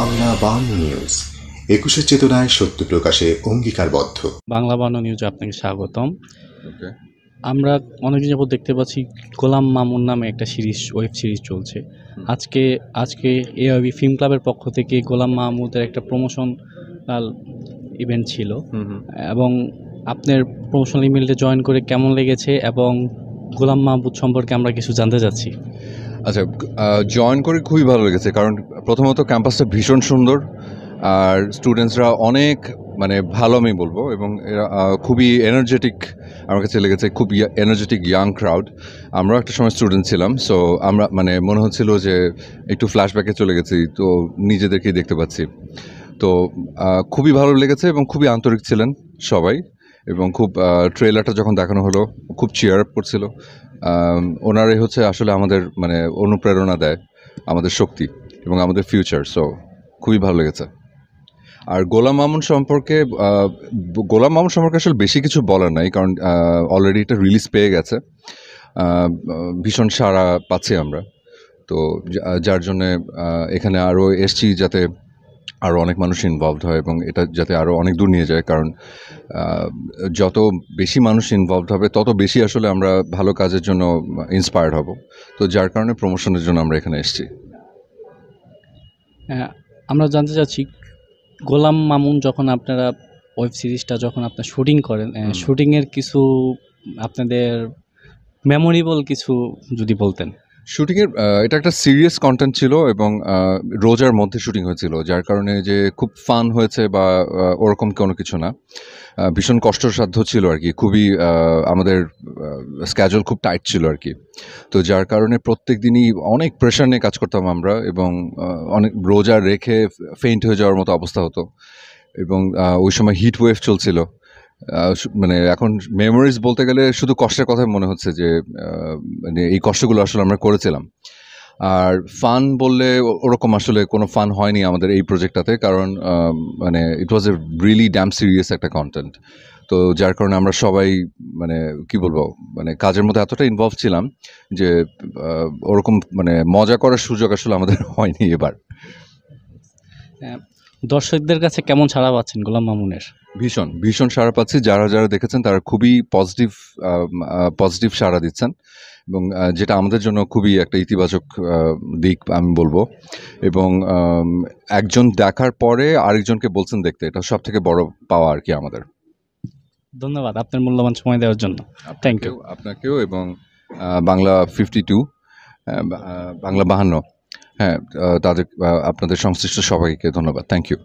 Bangla Bangla news ২১ চেতনায় সত্য প্রকাশে অঙ্গীকারবদ্ধ। বাংলা বাংলা নিউজে আপনাকে স্বাগতম। ওকে। আমরা অনেকদিন যাবত দেখতে পাচ্ছি গোলাম মামুন নামে একটা ওয়েব সিরিজ চলছে। আজকে এআইবি ফিল্ম ক্লাবের পক্ষ থেকে গোলাম মাহমুদের একটা প্রমোশনাল ইভেন্ট ছিল এবং আপনার প্রমোশনাল ইভেন্টে জয়েন করে কেমন লেগেছে এবং গোলাম মাহমুদ সম্পর্কে আমরা কিছু জানতে চাচ্ছি। আচ্ছা, জয়েন করে খুবই ভালো লেগেছে, কারণ প্রথমত ক্যাম্পাসটা ভীষণ সুন্দর, আর স্টুডেন্টসরা অনেক ভালো আমি বলবো, এবং এরা খুবই এনার্জেটিক। আমার কাছে লেগেছে খুব এনার্জেটিক ইয়াং ক্রাউড। আমরাও একটা সময় স্টুডেন্ট ছিলাম, সো আমরা মনে হচ্ছিল যে একটু ফ্ল্যাশব্যাকে চলে গেছি, তো নিজেদেরকেই দেখতে পাচ্ছি। তো খুবই ভালো লেগেছে এবং খুবই আন্তরিক ছিলেন সবাই, এবং খুব ট্রেলারটা যখন দেখানো হলো খুব চিয়ার আপ করছিল। ওনারাই হচ্ছে আসলে আমাদের অনুপ্রেরণা দেয়, আমাদের শক্তি এবং আমাদের ফিউচার। সো খুবই ভালো লেগেছে। আর গোলাম মামুন সম্পর্কে আসলে বেশি কিছু বলার নাই, কারণ অলরেডি এটা রিলিজ পেয়ে গেছে। ভীষণ সাড়া পাচ্ছি আমরা, তো যার জন্যে এখানে আরও এসছি যাতে আরও অনেক মানুষ ইনভলভড হয় এবং এটা যাতে আরও অনেক দূর নিয়ে যায়, কারণ যত বেশি মানুষ ইনভলভড হবে তত বেশি আসলে আমরা ভালো কাজের জন্য ইন্সপায়ার্ড হব। তো যার কারণে প্রমোশনের জন্য আমরা এখানে এসেছি। আমরা জানতে চাচ্ছি, গোলাম মামুন যখন আপনারা ওয়েব সিরিজটা যখন আপনার শুটিং করেন, শুটিংয়ের কিছু আপনাদের মেমোরেবল কিছু যদি বলতেন। শুটিংয়ের এটা একটা সিরিয়াস কন্টেন্ট ছিল এবং রোজার মধ্যে শুটিং হয়েছিল, যার কারণে যে খুব ফান হয়েছে বা ওরকম কোনো কিছু না। ভীষণ কষ্টসাধ্য ছিল আর কি, খুবই আমাদের স্ক্যাজুয়াল খুব টাইট ছিল আর কি। তো যার কারণে প্রত্যেক দিনই অনেক প্রেশার নিয়ে কাজ করতাম আমরা, এবং অনেক রোজা রেখে ফেইন্ট হয়ে যাওয়ার মতো অবস্থা হতো, এবং ওই সময় হিট ওয়েভ চলছিল। এখন মেমোরিজ বলতে গেলে শুধু কষ্টের কথাই মনে হচ্ছে যে এই কষ্টগুলো আসলে আমরা করেছিলাম। আর ফান বললে ওরকম আসলে কোনো ফান হয়নি আমাদের এই প্রজেক্টটাতে, কারণ ইট ওয়াজ এ রিয়েলি ড্যাম সিরিয়াস একটা কন্টেন্ট। তো যার কারণে আমরা সবাই কি বলবো, কাজের মধ্যে এতটা ইনভলভ ছিলাম যে ওরকম মজা করার সুযোগ আসলে আমাদের হয়নি এবার। দর্শকদের কাছে কেমন সাড়া পাচ্ছেন গোলাম মামুনের? ভীষণ ভীষণ সাড়া পাচ্ছি। যারা দেখেছেন তারা খুবই পজিটিভ সাড়া দিচ্ছেন, এবং যেটা আমাদের জন্য খুবই একটা ইতিবাচক দিক আমি বলবো। এবং একজন দেখার পরে আরেকজনকে বলছেন দেখতে, এটা সব থেকে বড় পাওয়া আর কি আমাদের। ধন্যবাদ আপনার মূল্যবান সময় দেওয়ার জন্য। Thank you. আপনাকেও, এবং বাংলা 52, বাংলা 52, হ্যাঁ, তাদের আপনাদের সংশ্লিষ্ট সবাইকে ধন্যবাদ। Thank you.